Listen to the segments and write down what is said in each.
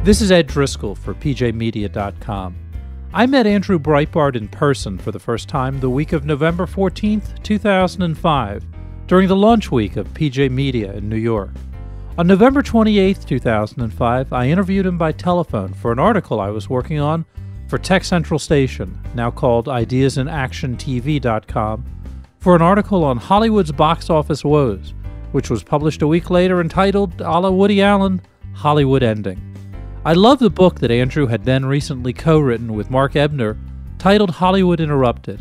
This is Ed Driscoll for PJmedia.com. I met Andrew Breitbart in person for the first time the week of November 14th, 2005, during the launch week of PJ Media in New York. On November 28th, 2005, I interviewed him by telephone for an article I was working on for Tech Central Station, now called IdeasInActionTV.com, for an article on Hollywood's box office woes, which was published a week later entitled, a la Woody Allen, Hollywood Ending. I love the book that Andrew had then recently co-written with Mark Ebner, titled Hollywood Interrupted,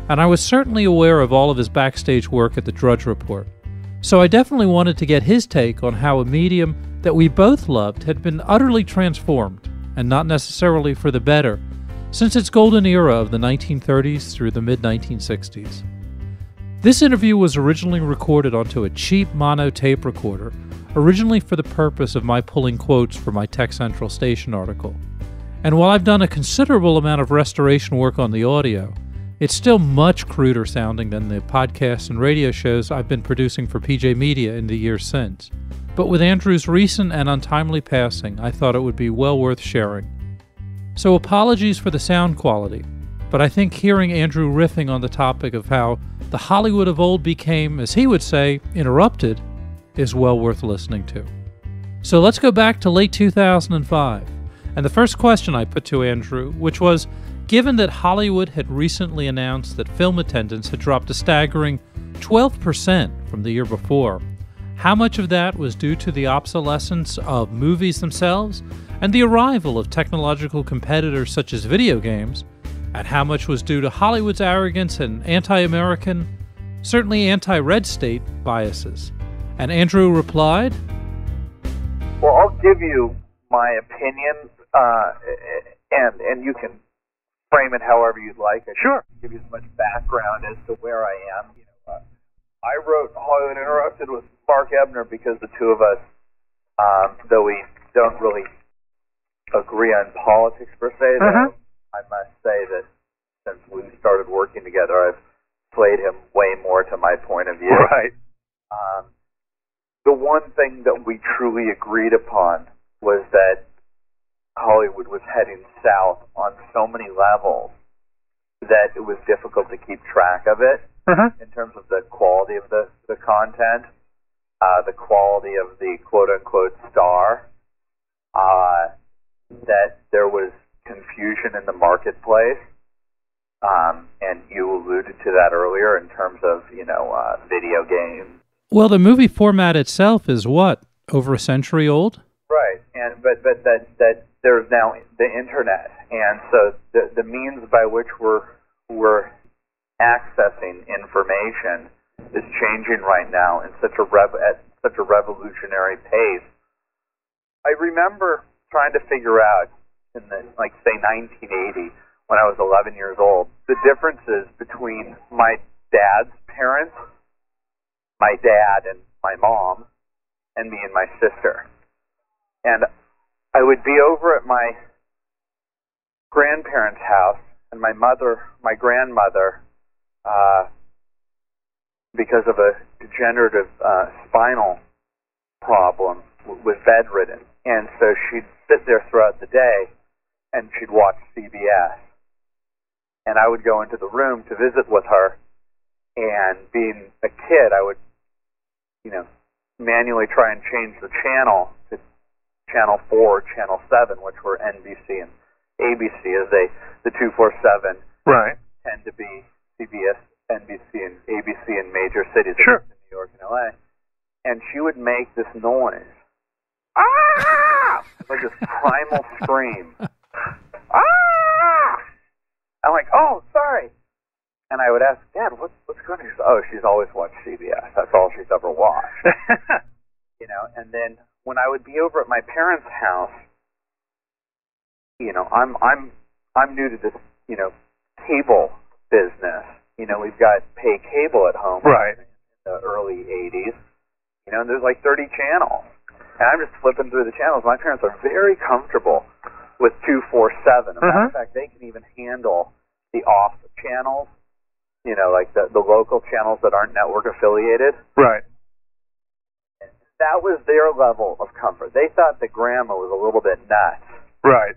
and I was certainly aware of all of his backstage work at the Drudge Report. So I definitely wanted to get his take on how a medium that we both loved had been utterly transformed, and not necessarily for the better, since its golden era of the 1930s through the mid-1960s. This interview was originally recorded onto a cheap mono tape recorder, originally for the purpose of my pulling quotes for my Tech Central Station article. And while I've done a considerable amount of restoration work on the audio, it's still much cruder sounding than the podcasts and radio shows I've been producing for PJ Media in the years since. But with Andrew's recent and untimely passing, I thought it would be well worth sharing. So apologies for the sound quality, but I think hearing Andrew riffing on the topic of how the Hollywood of old became, as he would say, interrupted, is well worth listening to. So let's go back to late 2005, and the first question I put to Andrew, which was, given that Hollywood had recently announced that film attendance had dropped a staggering 12% from the year before, how much of that was due to the obsolescence of movies themselves and the arrival of technological competitors such as video games, and how much was due to Hollywood's arrogance and anti-American, certainly anti-red state biases? And Andrew replied, well, I'll give you my opinion, and you can frame it however you'd like. I Sure. Give you as much background as to where I am. I wrote Hollywood Interrupted with Mark Ebner because the two of us, though we don't really agree on politics per se, though, I must say that since we started working together, I've played him way more to my point of view. Right. The one thing that we truly agreed upon was that Hollywood was heading south on so many levels that it was difficult to keep track of it in terms of the quality of the content, the quality of the quote-unquote star, that there was confusion in the marketplace, and you alluded to that earlier in terms of, video games. well, the movie format itself is what, over a century old? Right, but that there's now the internet, and so the means by which we're accessing information is changing right now in at such a revolutionary pace. I remember trying to figure out in the say 1980 when I was 11 years old the differences between my dad's parents, my dad and my mom, and me and my sister. And I would be over at my grandparents' house, and my grandmother, because of a degenerative spinal problem, was bedridden. And so she'd sit there throughout the day, and she'd watch CBS. And I would go into the room to visit with her, and being a kid, I would, manually try and change the channel to Channel 4 or Channel 7, which were NBC and ABC, as the 247 Right. tend to be CBS, NBC, and ABC in major cities, Sure. in New York and LA. And she would make this noise. Ah! Like this primal scream. Ah! I'm like, oh, sorry. And I would ask, Dad, what's going on? She said, oh, she's always watched CBS. That's all she's ever watched. And then when I would be over at my parents' house, I'm new to this, cable business. We've got pay cable at home. Right. In the early 80s. And there's like 30 channels. And I'm just flipping through the channels. My parents are very comfortable with 247. As a matter of fact, they can even handle the off channels, like the local channels that aren't network affiliated. Right. that was their level of comfort. They thought that Grandma was a little bit nuts. Right.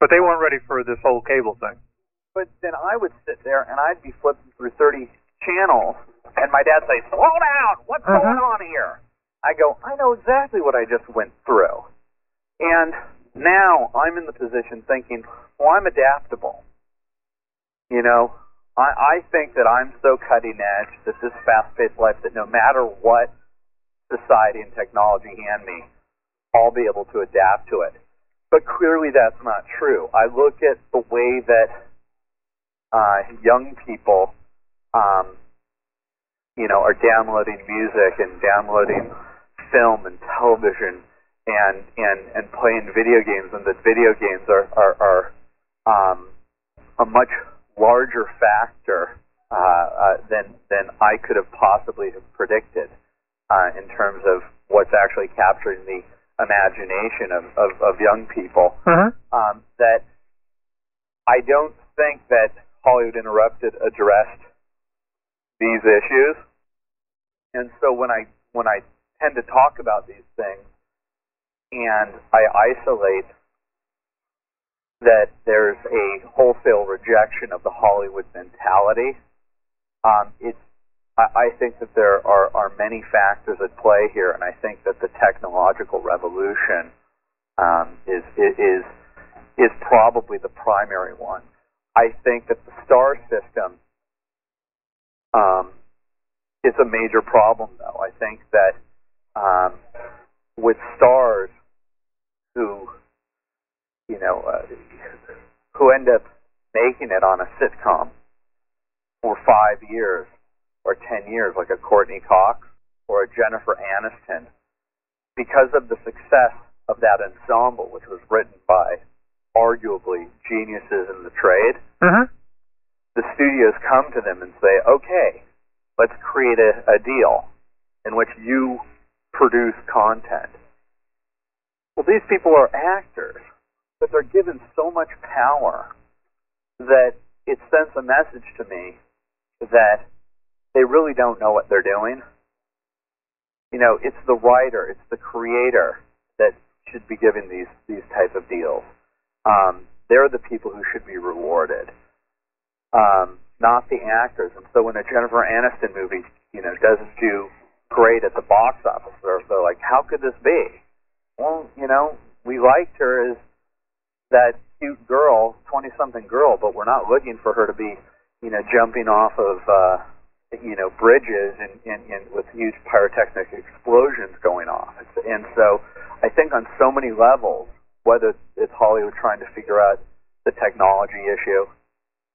But they weren't ready for this whole cable thing. But then I would sit there and I'd be flipping through 30 channels, and my dad'd say, "Slow down! What's going on here?" I go, "I know exactly what I just went through." And now I'm in the position thinking, well, I'm adaptable. You know, I think that I'm so cutting edge, that this fast-paced life, that no matter what society and technology hand me, I'll be able to adapt to it. But clearly that's not true. I look at the way that young people, are downloading music and downloading film and television and playing video games, and that video games are a much larger factor than I could have possibly have predicted in terms of what's actually capturing the imagination of young people. That I don't think that Hollywood Interrupted addressed these issues, and so when I tend to talk about these things and I isolate that there's a wholesale rejection of the Hollywood mentality, I think that there are many factors at play here, and I think that the technological revolution is probably the primary one. I think that the star system is a major problem, though. I think that with stars who end up making it on a sitcom for 5 years or 10 years, like a Courtney Cox or a Jennifer Aniston, because of the success of that ensemble, which was written by arguably geniuses in the trade, the studios come to them and say, okay, let's create a deal in which you produce content. Well, these people are actors, but they're given so much power that it sends a message to me that they really don't know what they're doing. It's the writer, it's the creator that should be given these type of deals. They're the people who should be rewarded, not the actors. And so when a Jennifer Aniston movie, doesn't do great at the box office, they're like, how could this be? Well, we liked her as that cute girl, 20-something girl, but we're not looking for her to be, jumping off of, bridges and with huge pyrotechnic explosions going off. And so I think on so many levels, whether it's Hollywood trying to figure out the technology issue,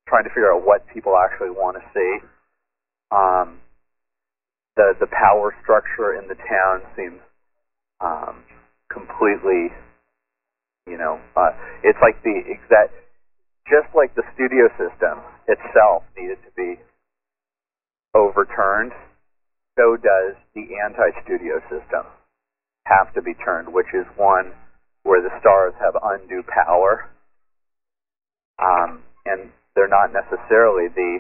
trying to figure out what people actually want to see, the power structure in the town seems completely, it's like just like the studio system itself needed to be overturned, so does the anti-studio system have to be turned, which is one where the stars have undue power, and they're not necessarily the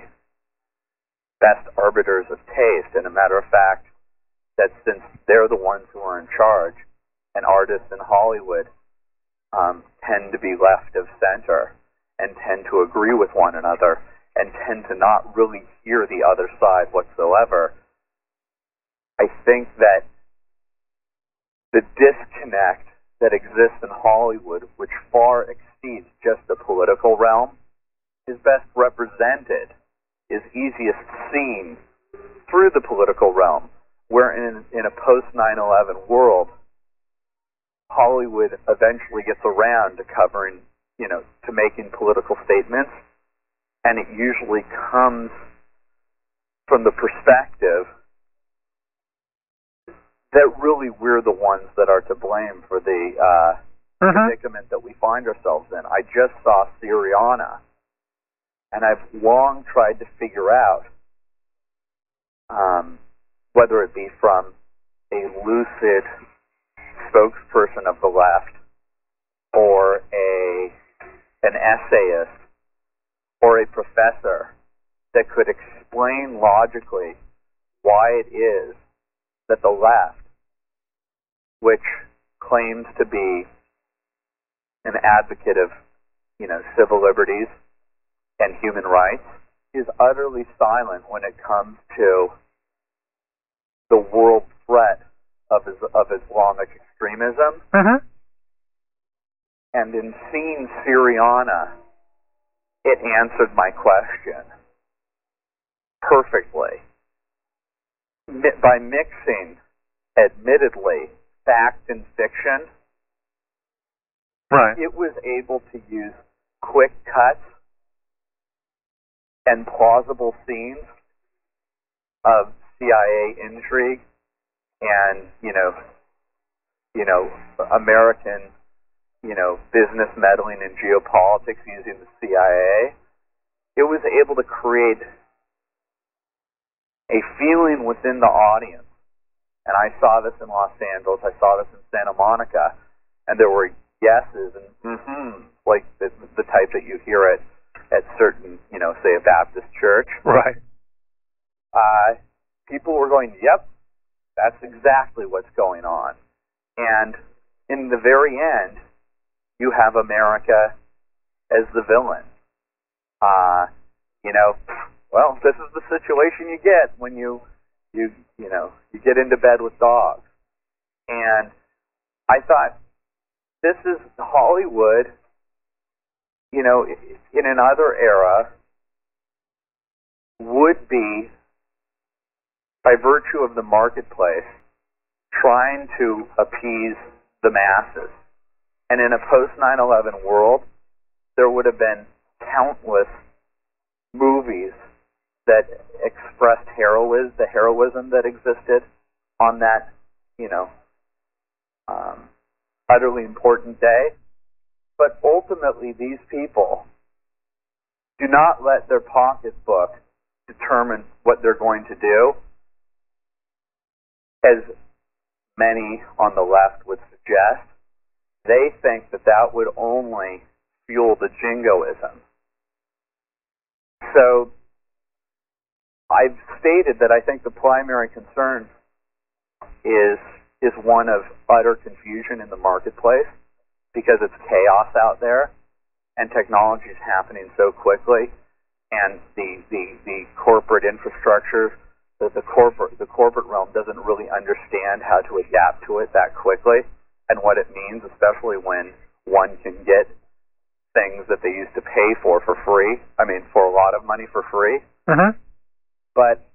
best arbiters of taste. And a matter of fact, that since they're the ones who are in charge, and artists in Hollywood tend to be left of center and tend to agree with one another and tend to not really hear the other side whatsoever, I think that the disconnect that exists in Hollywood, which far exceeds just the political realm, is best represented, is easiest seen through the political realm, where in a post-9/11 world, Hollywood eventually gets around to covering, to making political statements, and it usually comes from the perspective that really we're the ones that are to blame for the predicament that we find ourselves in. I just saw Syriana, and I've long tried to figure out whether it be from a lucid spokesperson of the left, or an essayist, or a professor that could explain logically why it is that the left which claims to be an advocate of, civil liberties and human rights, is utterly silent when it comes to the world threat of Islamic extremism. Mm-hmm. And in seeing Syriana, it answered my question perfectly. By mixing, admittedly, fact and fiction, Right. it was able to use quick cuts and plausible scenes of CIA intrigue and, American, business meddling in geopolitics using the CIA. It was able to create a feeling within the audience. And I saw this in Los Angeles, I saw this in Santa Monica, and there were yeses and like the type that you hear at certain, say a Baptist church. Right. People were going, yep, that's exactly what's going on. And in the very end, you have America as the villain. Well, this is the situation you get when you get into bed with dogs. And I thought, this is Hollywood, in another era, would be, by virtue of the marketplace, trying to appease the masses. And in a post-9/11 world, there would have been countless movies that expressed the heroism that existed on that, utterly important day. But ultimately, these people do not let their pocketbook determine what they're going to do, as many on the left would suggest. They think that would only fuel the jingoism. So I've stated that I think the primary concern is one of utter confusion in the marketplace, because it's chaos out there and technology is happening so quickly, and the corporate infrastructure, the corporate realm doesn't really understand how to adapt to it that quickly and what it means, especially when one can get things that they used to pay for free. I mean, for a lot of money for free. Mm-hmm. But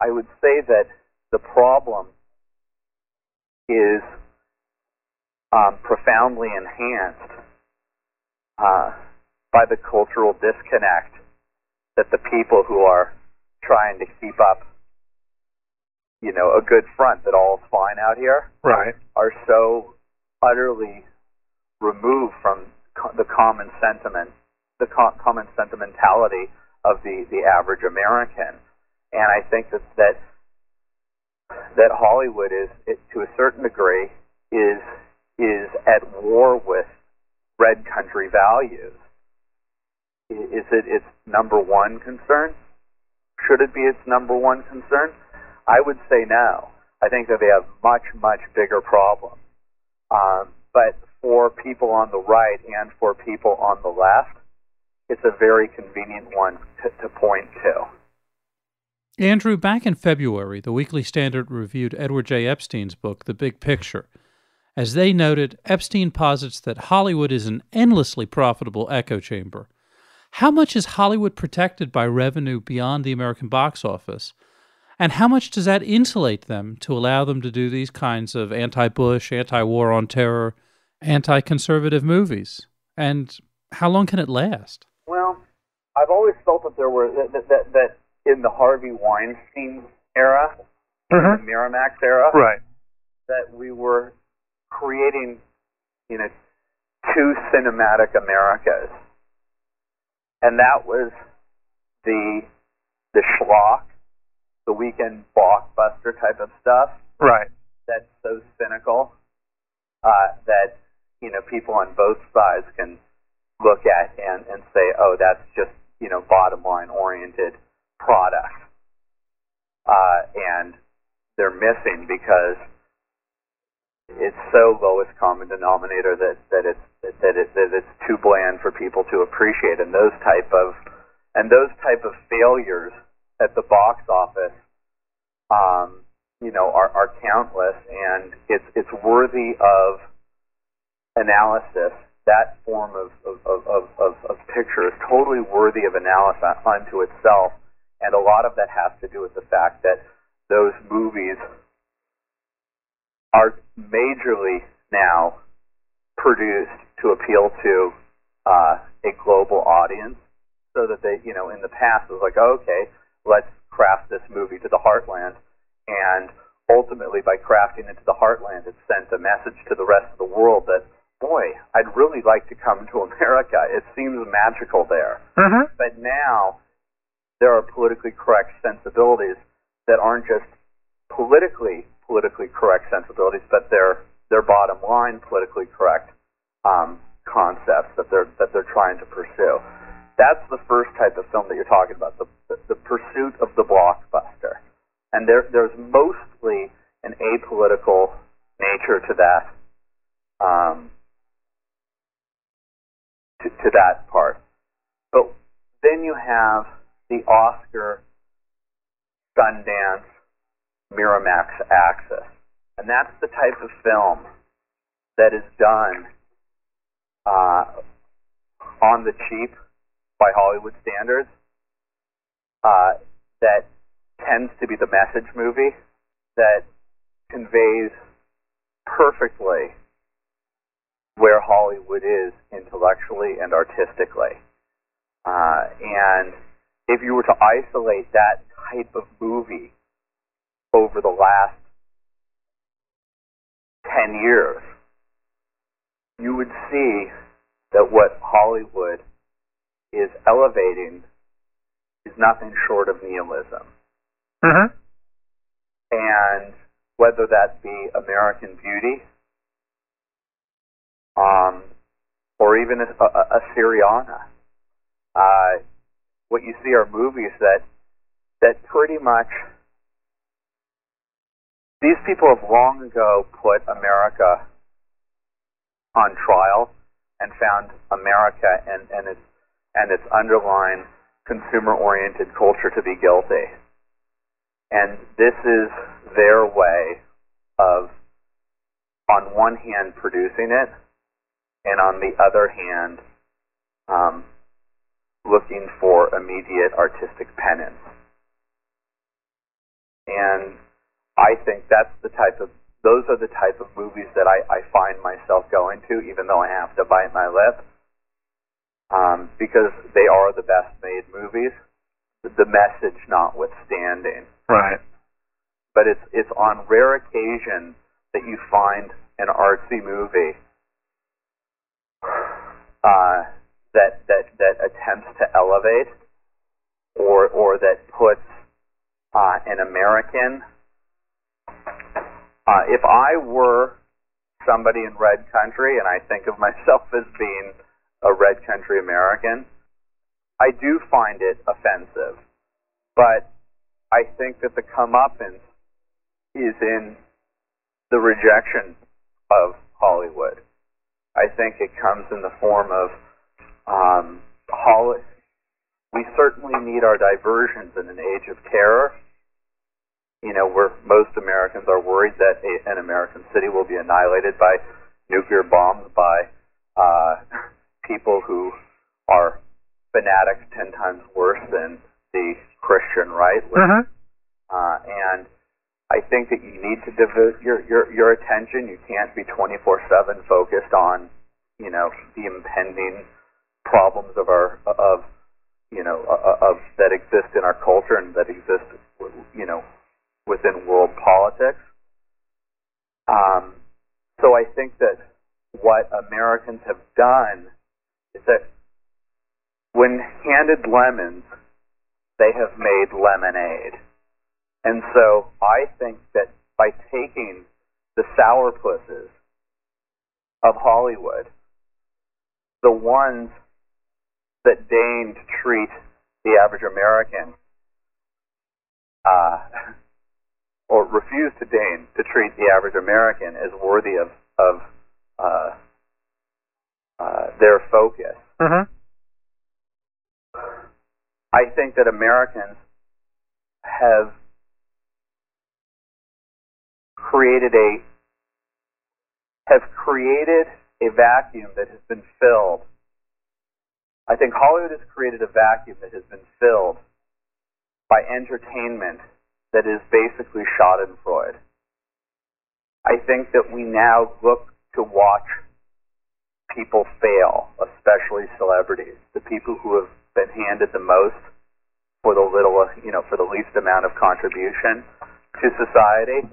I would say that the problem is profoundly enhanced by the cultural disconnect that the people who are trying to keep up, a good front that all's fine out here, Right. are so utterly removed from the common sentiment, common sentimentality of the average American. And I think that Hollywood is, to a certain degree, is at war with red country values. Is it its number one concern? Should it be its number one concern? I would say no. I think that they have much, much bigger problems. But for people on the right and for people on the left, it's a very convenient one to point to. Andrew, back in February, the Weekly Standard reviewed Edward J. Epstein's book, The Big Picture. As they noted, Epstein posits that Hollywood is an endlessly profitable echo chamber. How much is Hollywood protected by revenue beyond the American box office? And how much does that insulate them to allow them to do these kinds of anti-Bush, anti-war on terror, anti-conservative movies? And how long can it last? Well, I've always felt that there were that in the Harvey Weinstein era, Mm-hmm. the Miramax era, Right. that we were creating, two cinematic Americas, and that was the schlock, the weekend blockbuster type of stuff. Right. That's so cynical that people on both sides can look at and say, oh, that's just bottom line oriented product, and they're missing because it's so lowest common denominator that it's too bland for people to appreciate, and those type of failures at the box office, are countless, and it's worthy of analysis. That form of picture is totally worthy of analysis unto itself, and a lot of that has to do with the fact that those movies are majorly now produced to appeal to a global audience, so that they, in the past it was like, okay, let's craft this movie to the heartland, and ultimately by crafting it to the heartland, it sent a message to the rest of the world that, boy, I'd really like to come to America. It seems magical there. Mm-hmm. But now there are politically correct sensibilities that aren't just politically correct sensibilities, but they're bottom line politically correct concepts that they're trying to pursue. That's the first type of film that you're talking about, the pursuit of the blockbuster. And there's mostly an apolitical nature to that to that part. But then you have the Oscar, Sundance, Miramax axis. And that's the type of film that is done on the cheap by Hollywood standards, that tends to be the message movie that conveys perfectly where Hollywood is intellectually and artistically. And if you were to isolate that type of movie over the last 10 years, you would see that what Hollywood is elevating is nothing short of nihilism. Mm-hmm. And whether that be American Beauty, or even a Syriana, what you see are movies that pretty much, these people have long ago put America on trial and found America and its underlying consumer-oriented culture to be guilty. And this is their way of, on one hand, producing it, and on the other hand, looking for immediate artistic penance. And I think those are the type of movies that I find myself going to, even though I have to bite my lip, because they are the best made movies, the message notwithstanding. Right. But it's on rare occasion that you find an artsy movie that attempts to elevate or that puts an American. If I were somebody in red country, and I think of myself as being a red country American, I do find it offensive. But I think that the comeuppance is in the rejection of Hollywood. I think it comes in the form of we certainly need our diversions in an age of terror. Where most Americans are worried that an American city will be annihilated by nuclear bombs by people who are fanatics 10 times worse than the Christian right. Mm-hmm. And I think that you need to devote your attention. You can't be 24/7 focused on, the impending problems of that exist in our culture and that exist, within world politics. So I think that what Americans have done is that when handed lemons, they have made lemonade. And so I think that by taking the sourpusses of Hollywood, the ones that deign to treat the average American, or refuse to deign to treat the average American as worthy of of their focus. Mm-hmm. I think that Americans have created a vacuum that has been filled. I think Hollywood has created a vacuum that has been filled by entertainment that is basically Schadenfreude. I think that we now look to watch people fail, especially celebrities, the people who have been handed the most for the least amount of contribution to society.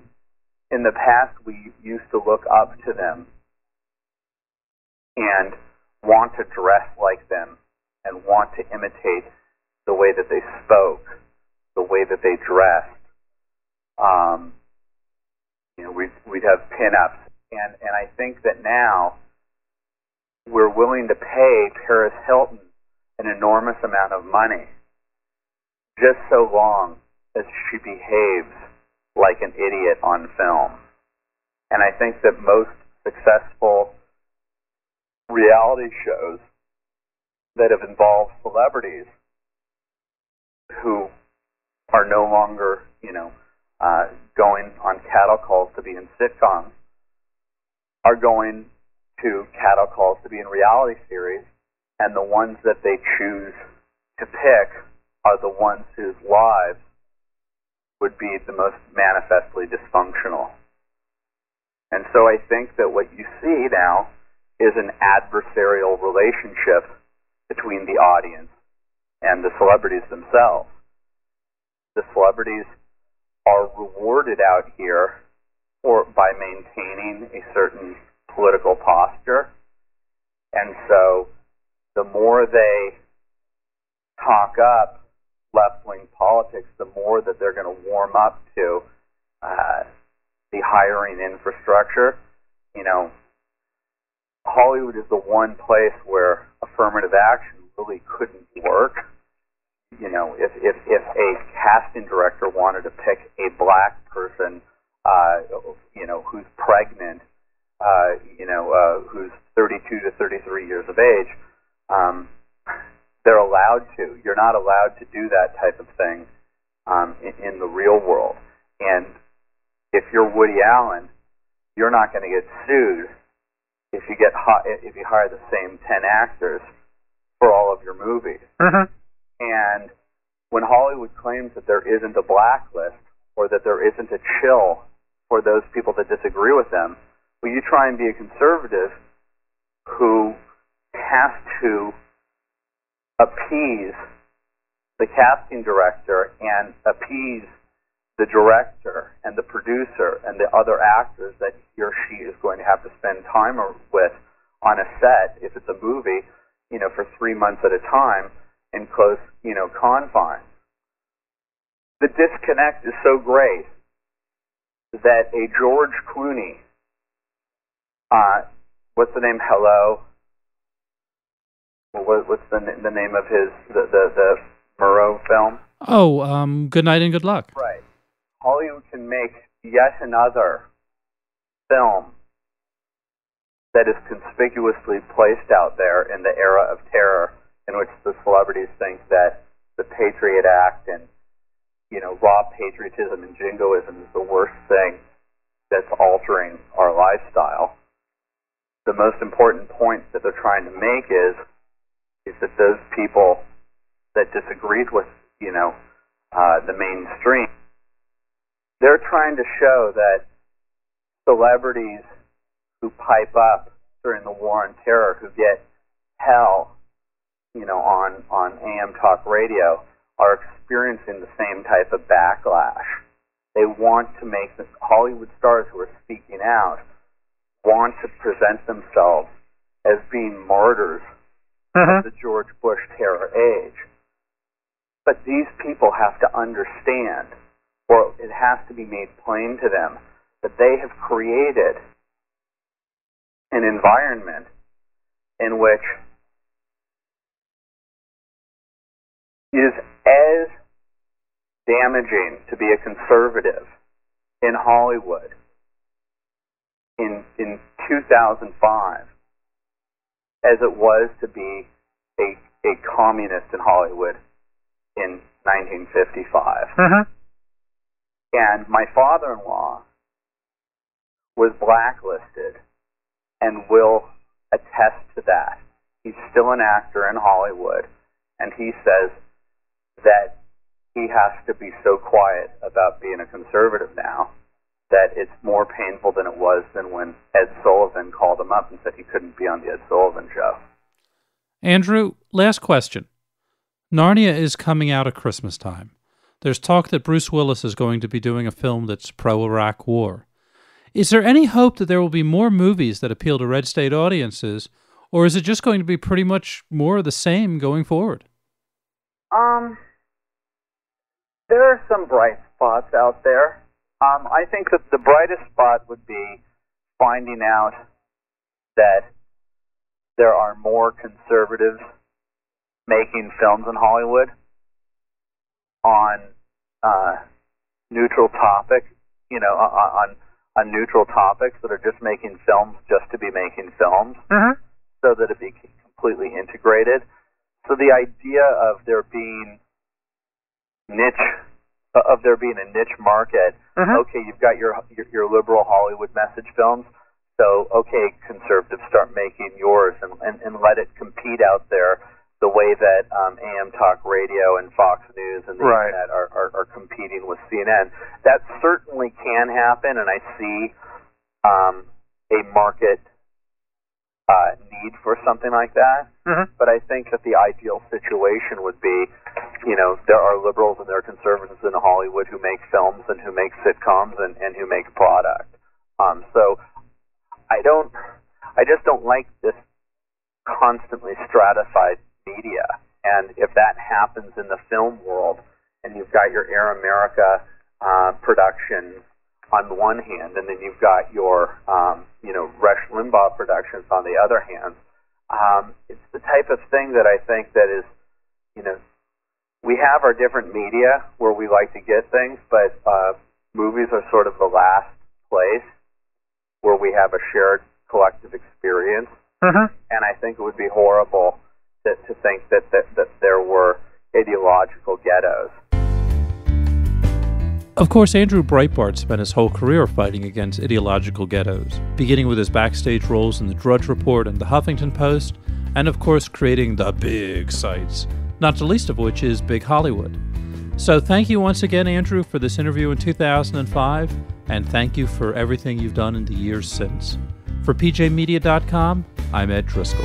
In the past, we used to look up to them and want to dress like them and want to imitate the way that they spoke, the way that they dressed. We'd have pin-ups, and I think that now we're willing to pay Paris Hilton an enormous amount of money just so long as she behaves like an idiot on film. And I think that most successful reality shows that have involved celebrities who are no longer, going on cattle calls to be in sitcoms are going to cattle calls to be in reality series, and the ones that they choose to pick are the ones whose lives would be the most manifestly dysfunctional. And so I think that what you see now is an adversarial relationship between the audience and the celebrities themselves. The celebrities are rewarded out here by maintaining a certain political posture, and so the more they talk up left-wing politics, the more that they're going to warm up to the hiring infrastructure. Hollywood is the one place where affirmative action really couldn't work. If a casting director wanted to pick a black person, who's pregnant, who's 32 to 33 years of age, they're allowed to. You're not allowed to do that type of thing in the real world. And if you're Woody Allen, you're not going to get sued if you hire the same 10 actors for all of your movies. Mm-hmm. And when Hollywood claims that there isn't a blacklist or that there isn't a chill for those people that disagree with them, well, you try and be a conservative who has to appease the casting director and appease the director and the producer and the other actors that he or she is going to have to spend time with on a set, if it's a movie, for 3 months at a time in close, confines. The disconnect is so great that a George Clooney, what's the name? Hello. What's the name of the Moreau film? Oh, Good Night and Good Luck. Right. Hollywood can make yet another film that is conspicuously placed out there in the era of terror, in which the celebrities think that the Patriot Act and raw patriotism and jingoism is the worst thing that's altering our lifestyle. The most important point that they're trying to make is that those people that disagreed with the mainstream, they're trying to show that celebrities who pipe up during the war on terror, who get hell on AM talk radio, are experiencing the same type of backlash. They want to make the Hollywood stars who are speaking out want to present themselves as being martyrs of the George Bush terror age. But these people have to understand, or it has to be made plain to them, that they have created an environment in which it is as damaging to be a conservative in Hollywood in 2005 as it was to be a communist in Hollywood in 1955. And my father-in-law was blacklisted and will attest to that. He's still an actor in Hollywood, and he says that he has to be so quiet about being a conservative now that it's more painful than it was than when Ed Sullivan called him up and said he couldn't be on the Ed Sullivan show. Andrew, last question. Narnia is coming out at Christmas time. There's talk that Bruce Willis is going to be doing a film that's pro-Iraq war. Is there any hope that there will be more movies that appeal to red state audiences, or is it just going to be pretty much more of the same going forward? There are some bright spots out there. I think that the brightest spot would be finding out that there are more conservatives making films in Hollywood on neutral topics, on neutral topics that are just making films just to be making films, so that it be completely integrated. So the idea of there being a niche market. Okay, you've got your liberal Hollywood message films. So okay, conservatives, start making yours and let it compete out there the way that AM talk radio and Fox News and the internet are competing with CNN. That certainly can happen, and I see a market need for something like that. But I think that the ideal situation would be, there are liberals and there are conservatives in Hollywood who make films and who make sitcoms and who make product. So I just don't like this constantly stratified media. And if that happens in the film world, and you've got your Air America production on the one hand, and then you've got your Rush Limbaugh productions on the other hand, it's the type of thing that I think that is, we have our different media where we like to get things, but movies are sort of the last place where we have a shared collective experience. And I think it would be horrible to think that there were ideological ghettos. Of course, Andrew Breitbart spent his whole career fighting against ideological ghettos, beginning with his backstage roles in the Drudge Report and the Huffington Post, and of course creating the big sites, not the least of which is Big Hollywood. So thank you once again, Andrew, for this interview in 2005, and thank you for everything you've done in the years since. For PJmedia.com, I'm Ed Driscoll.